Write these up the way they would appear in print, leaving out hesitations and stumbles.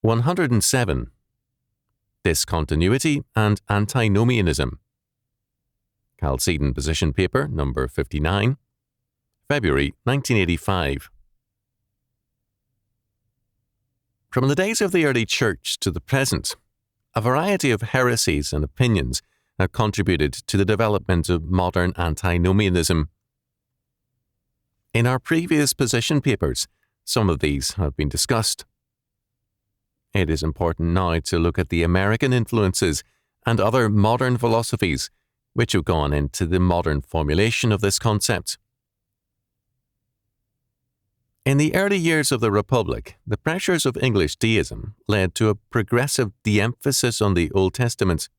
107. Discontinuity and Antinomianism. Chalcedon Position Paper, number 59, February 1985. From the days of the early Church to the present, a variety of heresies and opinions have contributed to the development of modern antinomianism. In our previous position papers, some of these have been discussed. It is important now to look at the American influences and other modern philosophies which have gone into the modern formulation of this concept. In the early years of the Republic, the pressures of English deism led to a progressive de-emphasis on the Old Testament.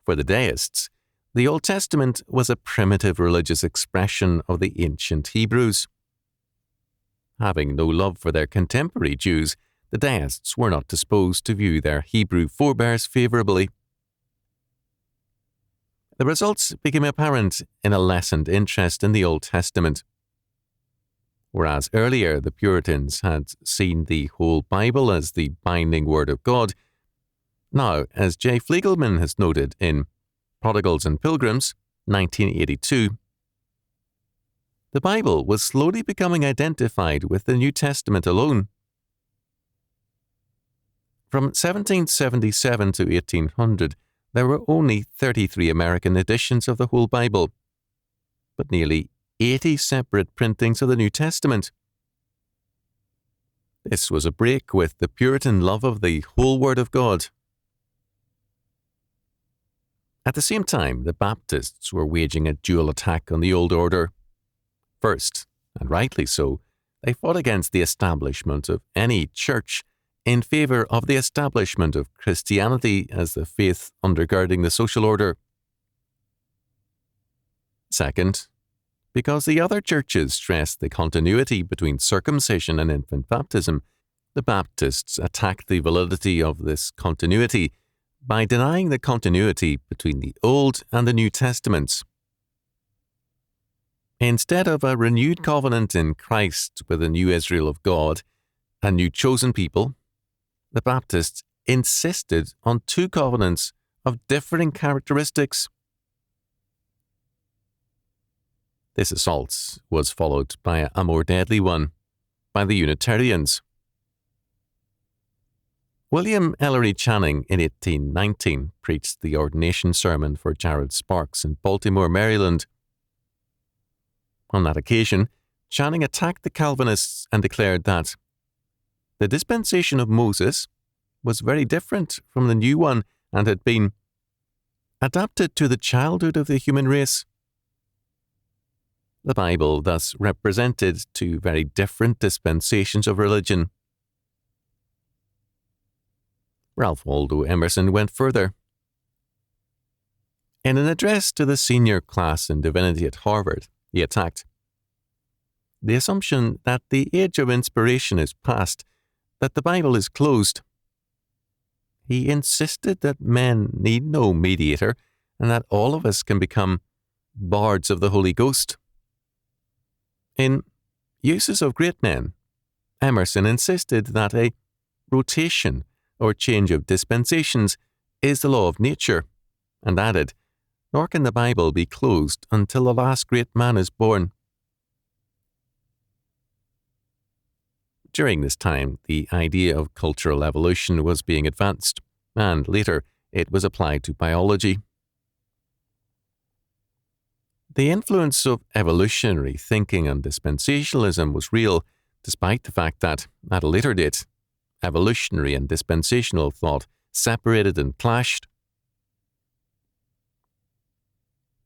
For the deists, the Old Testament was a primitive religious expression of the ancient Hebrews. Having no love for their contemporary Jews, the deists were not disposed to view their Hebrew forebears favourably. The results became apparent in a lessened interest in the Old Testament. Whereas earlier the Puritans had seen the whole Bible as the binding Word of God, now, as J. Fliegelman has noted in Prodigals and Pilgrims, 1982, the Bible was slowly becoming identified with the New Testament alone. From 1777 to 1800, there were only 33 American editions of the whole Bible, but nearly 80 separate printings of the New Testament. This was a break with the Puritan love of the whole Word of God. At the same time, the Baptists were waging a dual attack on the old order. First, and rightly so, they fought against the establishment of any church in favour of the establishment of Christianity as the faith undergirding the social order. Second, because the other churches stressed the continuity between circumcision and infant baptism, the Baptists attacked the validity of this continuity by denying the continuity between the Old and the New Testaments. Instead of a renewed covenant in Christ with a new Israel of God, a new chosen people, the Baptists insisted on two covenants of differing characteristics. This assault was followed by a more deadly one, by the Unitarians. William Ellery Channing in 1819 preached the ordination sermon for Jared Sparks in Baltimore, Maryland. On that occasion, Channing attacked the Calvinists and declared that the dispensation of Moses was very different from the new one and had been adapted to the childhood of the human race. The Bible thus represented two very different dispensations of religion. Ralph Waldo Emerson went further. In an address to the senior class in divinity at Harvard, he attacked the assumption that the age of inspiration is past, that the Bible is closed. He insisted that men need no mediator and that all of us can become bards of the Holy Ghost. In Uses of Great Men, Emerson insisted that a rotation or change of dispensations is the law of nature, and added, nor can the Bible be closed until the last great man is born. During this time, the idea of cultural evolution was being advanced, and later it was applied to biology. The influence of evolutionary thinking on dispensationalism was real, despite the fact that, at a later date, evolutionary and dispensational thought separated and clashed.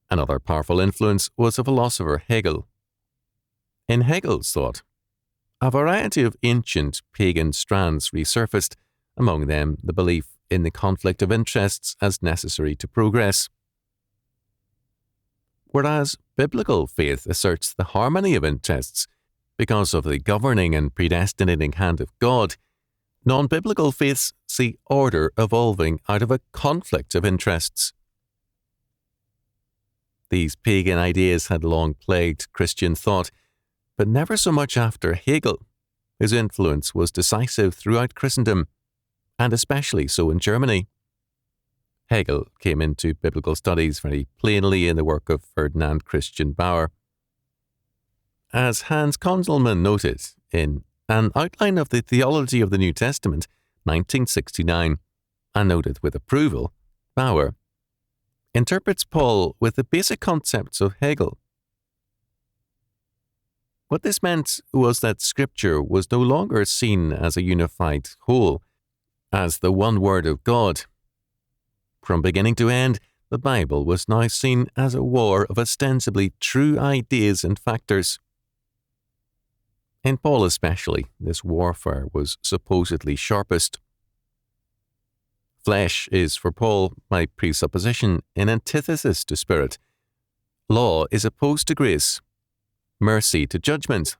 Another powerful influence was the philosopher Hegel. In Hegel's thought, a variety of ancient pagan strands resurfaced, among them the belief in the conflict of interests as necessary to progress. Whereas biblical faith asserts the harmony of interests because of the governing and predestinating hand of God, non-biblical faiths see order evolving out of a conflict of interests. These pagan ideas had long plagued Christian thought, but never so much after Hegel, His influence was decisive throughout Christendom, and especially so in Germany. Hegel came into biblical studies very plainly in the work of Ferdinand Christian Bauer. As Hans Conzelmann noted in An Outline of the Theology of the New Testament, 1969, and noted with approval, Bauer interprets Paul with the basic concepts of Hegel. What this meant was that Scripture was no longer seen as a unified whole, as the one Word of God. From beginning to end, the Bible was now seen as a war of ostensibly true ideas and factors. In Paul especially, this warfare was supposedly sharpest. Flesh is for Paul, by presupposition, an antithesis to spirit. Law is opposed to grace, mercy to judgment,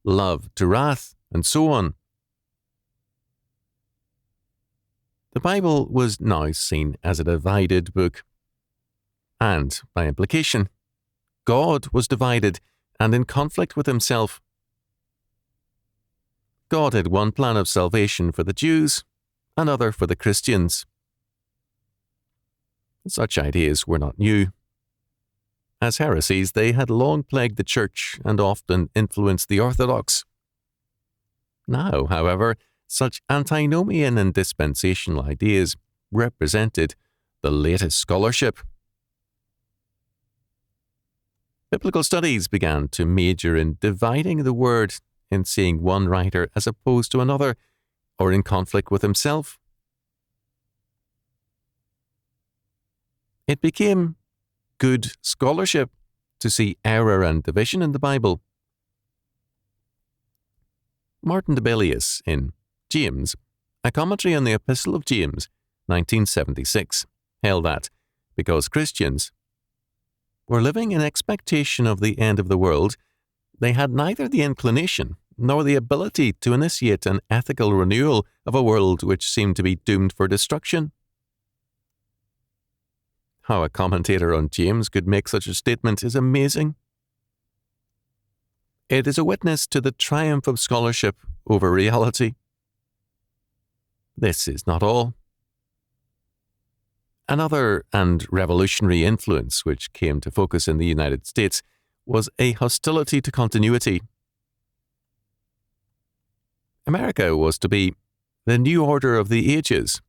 love to wrath, and so on. The Bible was now seen as a divided book. And, by implication, God was divided and in conflict with himself. God had one plan of salvation for the Jews, another for the Christians. Such ideas were not new. As heresies, they had long plagued the Church and often influenced the Orthodox. Now, however, such antinomian and dispensational ideas represented the latest scholarship. Biblical studies began to major in dividing the Word, in seeing one writer as opposed to another, or in conflict with himself. It became good scholarship to see error and division in the Bible. Martin Debelius, in James, a commentary on the Epistle of James, 1976, held that, because Christians were living in expectation of the end of the world, they had neither the inclination nor the ability to initiate an ethical renewal of a world which seemed to be doomed for destruction. How a commentator on James could make such a statement is amazing. It is a witness to the triumph of scholarship over reality. This is not all. Another and revolutionary influence which came to focus in the United States was a hostility to continuity. America was to be the new order of the ages,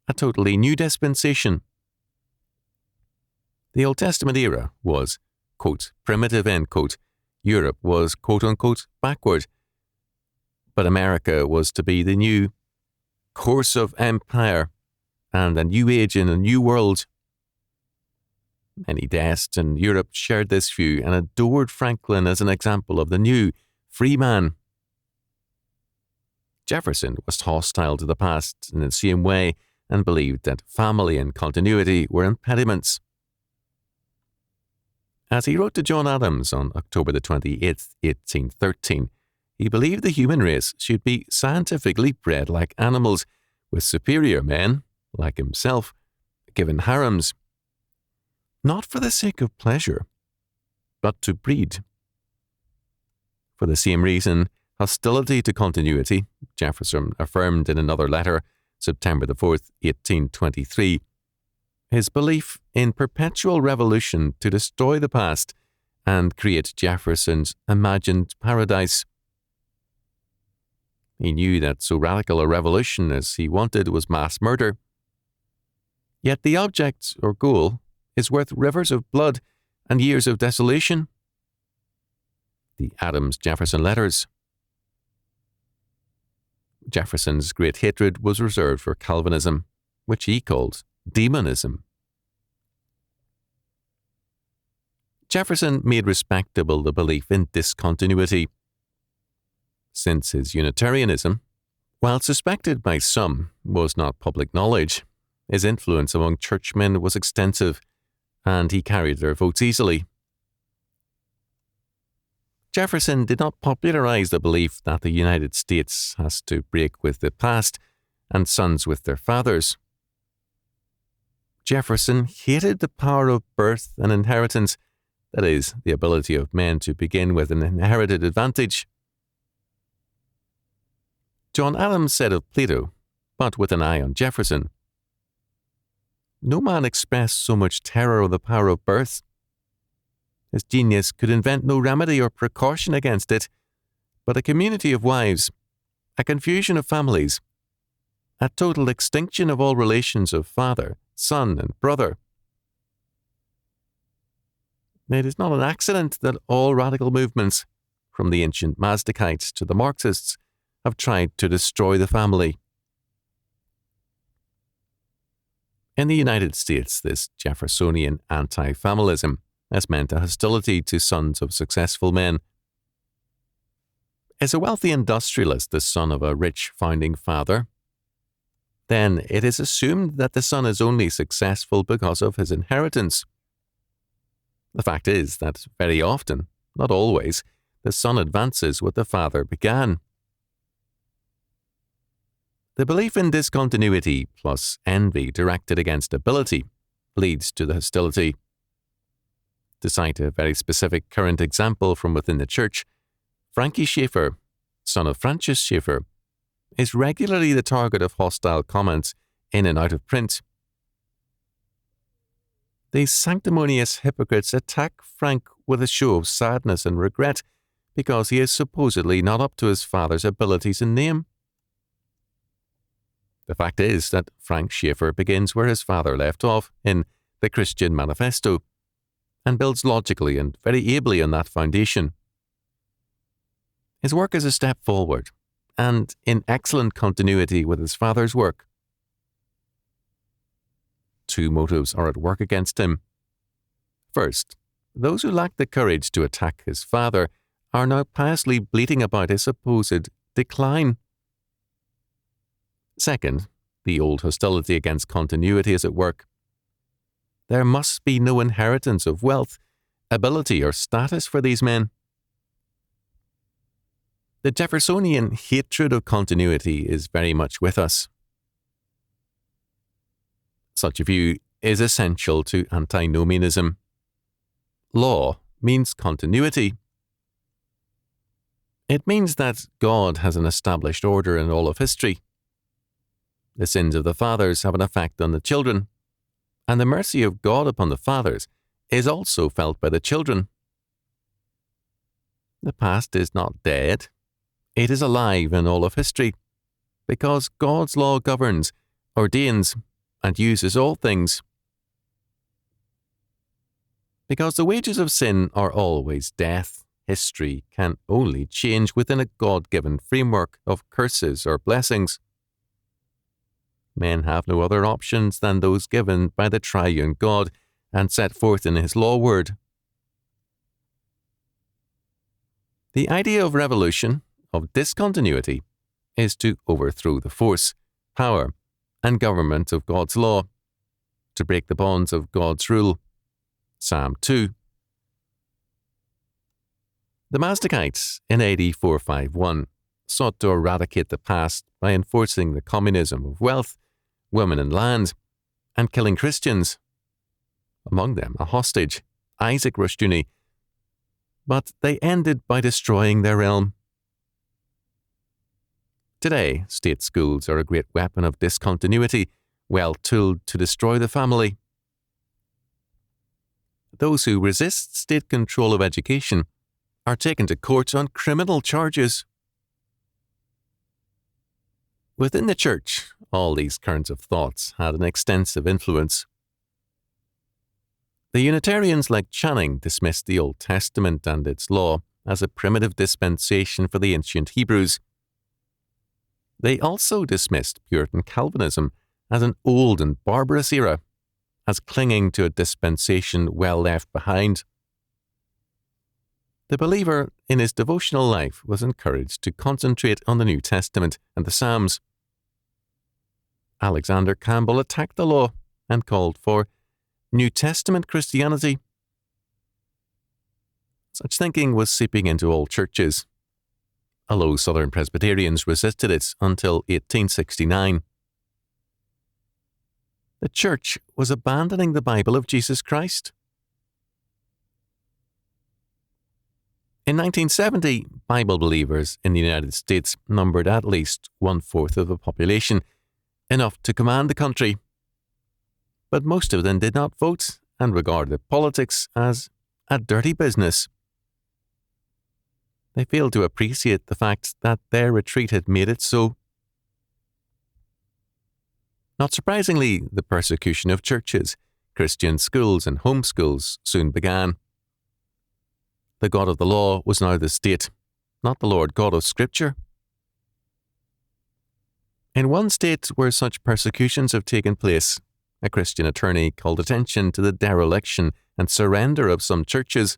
a totally new dispensation. The Old Testament era was, quote, primitive, end quote. Europe was, quote unquote, backward. But America was to be the new course of empire and a new age in a new world. Many deists in Europe shared this view and adored Franklin as an example of the new free man. Jefferson was hostile to the past in the same way and believed that family and continuity were impediments. As he wrote to John Adams on October the 28th, 1813, he believed the human race should be scientifically bred like animals, with superior men, like himself, given harems, not for the sake of pleasure, but to breed. For the same reason, hostility to continuity, Jefferson affirmed in another letter, September the 4th, 1823, his belief in perpetual revolution to destroy the past and create Jefferson's imagined paradise. He knew that so radical a revolution as he wanted was mass murder. Yet the object or goal is worth rivers of blood and years of desolation. The Adams-Jefferson letters. Jefferson's great hatred was reserved for Calvinism, which he called demonism. Jefferson made respectable the belief in discontinuity. Since his Unitarianism, while suspected by some, was not public knowledge, his influence among churchmen was extensive, and he carried their votes easily. Jefferson did not popularize the belief that the United States has to break with the past and sons with their fathers. Jefferson hated the power of birth and inheritance, that is, the ability of men to begin with an inherited advantage. John Adams said of Plato, but with an eye on Jefferson, "No man expressed so much terror of the power of birth. His genius could invent no remedy or precaution against it, but a community of wives, a confusion of families, a total extinction of all relations of father, son, and brother." It is not an accident that all radical movements, from the ancient Mazdakites to the Marxists, have tried to destroy the family. In the United States, this Jeffersonian anti-familism has meant a hostility to sons of successful men. Is a wealthy industrialist the son of a rich founding father? Then it is assumed that the son is only successful because of his inheritance. The fact is that very often, not always, the son advances what the father began. The belief in discontinuity plus envy directed against ability leads to the hostility. To cite a very specific current example from within the church, Frankie Schaeffer, son of Francis Schaeffer, is regularly the target of hostile comments in and out of print. These sanctimonious hypocrites attack Frank with a show of sadness and regret because he is supposedly not up to his father's abilities and name. The fact is that Frank Schaeffer begins where his father left off in The Christian Manifesto and builds logically and very ably on that foundation. His work is a step forward and in excellent continuity with his father's work. Two motives are at work against him. First, those who lack the courage to attack his father are now piously bleating about his supposed decline. Second, the old hostility against continuity is at work. There must be no inheritance of wealth, ability, or status for these men. The Jeffersonian hatred of continuity is very much with us. Such a view is essential to antinomianism. Law means continuity. It means that God has an established order in all of history. The sins of the fathers have an effect on the children, and the mercy of God upon the fathers is also felt by the children. The past is not dead. It is alive in all of history, because God's law governs, ordains, and uses all things. Because the wages of sin are always death, history can only change within a God-given framework of curses or blessings. Men have no other options than those given by the triune God and set forth in his law word. The idea of revolution, of discontinuity, is to overthrow the force, power, and government of God's law, to break the bonds of God's rule. Psalm 2. The Mazdakites in AD 451 sought to eradicate the past by enforcing the communism of wealth, women and land, and killing Christians. Among them a hostage, Isaac Rushdoony. But they ended by destroying their realm. Today, state schools are a great weapon of discontinuity, well tooled to destroy the family. Those who resist state control of education are taken to court on criminal charges. Within the church, all these currents of thoughts had an extensive influence. The Unitarians like Channing dismissed the Old Testament and its law as a primitive dispensation for the ancient Hebrews. They also dismissed Puritan Calvinism as an old and barbarous era, as clinging to a dispensation well left behind. The believer in his devotional life was encouraged to concentrate on the New Testament and the Psalms. Alexander Campbell attacked the law and called for New Testament Christianity. Such thinking was seeping into all churches, although Southern Presbyterians resisted it until 1869. The church was abandoning the Bible of Jesus Christ. In 1970, Bible believers in the United States numbered at least 1/4 of the population, enough to command the country. But most of them did not vote and regarded politics as a dirty business. They failed to appreciate the fact that their retreat had made it so. Not surprisingly, the persecution of churches, Christian schools and homeschools soon began. The God of the law was now the state, not the Lord God of Scripture. In one state where such persecutions have taken place, a Christian attorney called attention to the dereliction and surrender of some churches.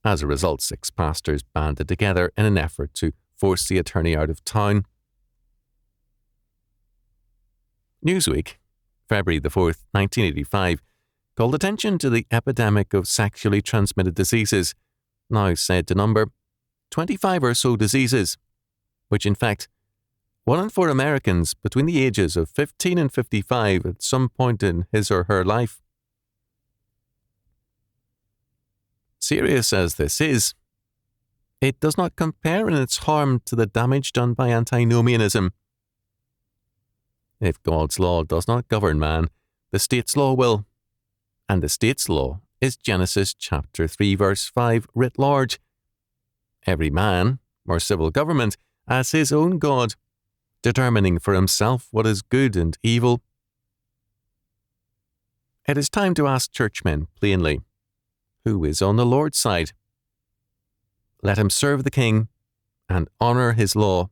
As a result, 6 pastors banded together in an effort to force the attorney out of town. Newsweek, February the 4th, 1985, called attention to the epidemic of sexually transmitted diseases, now said to number 25 or so diseases, which in fact, 1 in 4 Americans between the ages of 15 and 55 at some point in his or her life. Serious as this is, it does not compare in its harm to the damage done by antinomianism. If God's law does not govern man, the state's law will. And the state's law is Genesis chapter 3 verse 5 writ large. Every man, or civil government, as his own God, determining for himself what is good and evil. It is time to ask churchmen plainly, who is on the Lord's side? Let him serve the king and honour his law.